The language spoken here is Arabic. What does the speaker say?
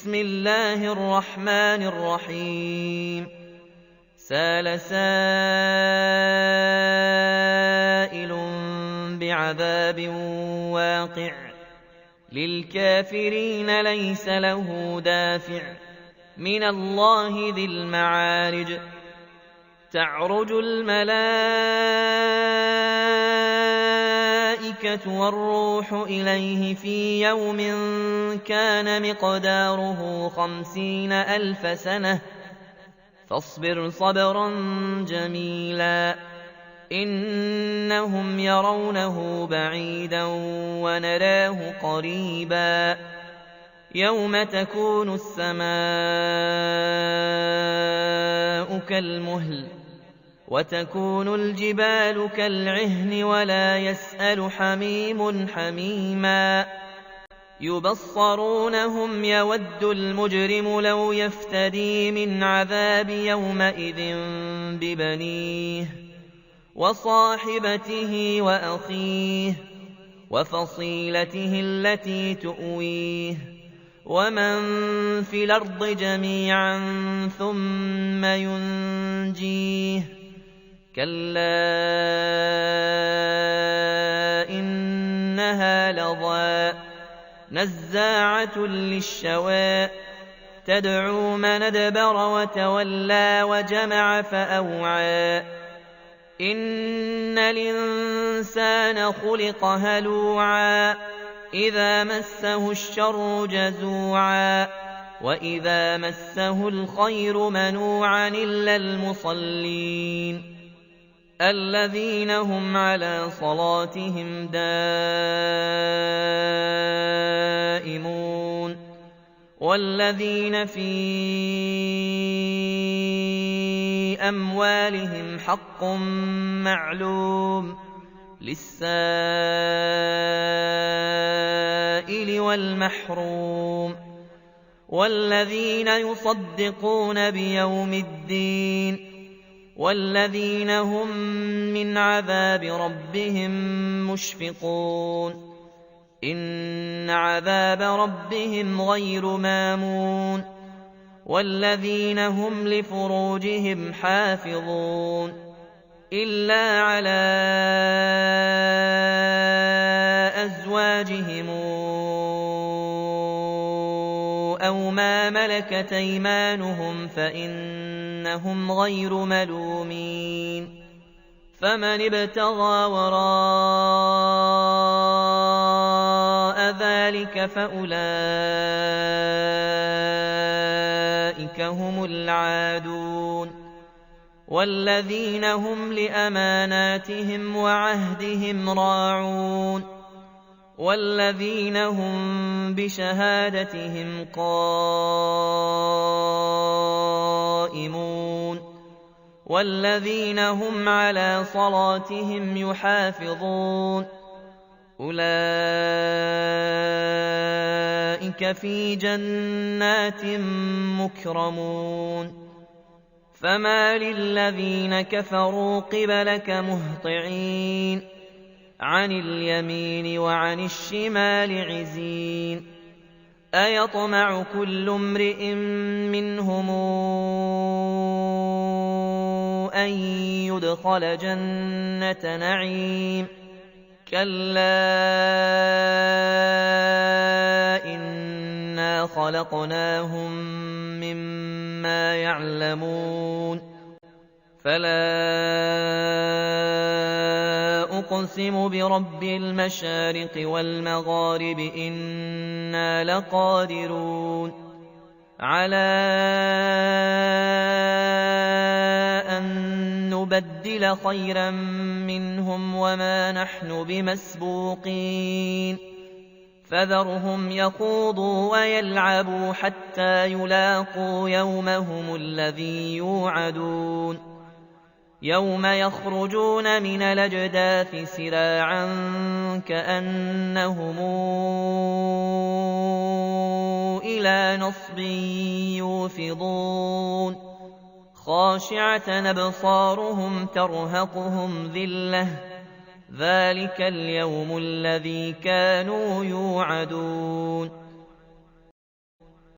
بسم الله الرحمن الرحيم سال سائل بعذاب واقع للكافرين ليس له دافع من الله ذي المعارج تعرج الملائكة والروح إليه في يوم كان مقداره 50,000 سنة فاصبر صبرا جميلا إنهم يرونه بعيدا ونراه قريبا يوم تكون السماء كالمهل وتكون الجبال كالعهن ولا يسأل حميم حميما يبصرونهم يود المجرم لو يفتدي من عذاب يومئذ ببنيه وصاحبته وأخيه وفصيلته التي تؤويه ومن في الأرض جميعا ثم ينجيه كلا إنها لظى نزاعة للشوى تدعو من أدبر وتولى وجمع فأوعى إن الإنسان خلق هلوعا إذا مسه الشر جزوعا وإذا مسه الخير منوعا إلا المصلين الذين هم على صلاتهم دائمون والذين في أموالهم حق معلوم للسائل والمحروم والذين يصدقون بيوم الدين والذين هم من عذاب ربهم مشفقون إن عذاب ربهم غير مامون والذين هم لفروجهم حافظون إلا على أزواجهم أو ما ملكت أيمانهم فإنهم غير ملومين فمن ابتغى وراء ذلك فأولئك هم العادون والذين هم لأماناتهم وعهدهم راعون والذين هم بشهادتهم قائمون والذين هم على صلاتهم يحافظون أولئك في جنات مكرمون فما للذين كفروا قبلك مهطعين عن اليمين وعن الشمال عزين أيطمع كل امرئ منهم أن يدخل جنة نعيم كلا إنا خلقناهم مما يعلمون فلا أقسم برب المشارق والمغارب إنا لقادرون على أن نبدل خيرا منهم وما نحن بمسبوقين فذرهم يخوضوا ويلعبوا حتى يلاقوا يومهم الذي يوعدون يوم يخرجون من الأجداث سراعا كأنهم إلى نصب يوفضون خاشعة أبصارهم ترهقهم ذلة ذلك اليوم الذي كانوا يوعدون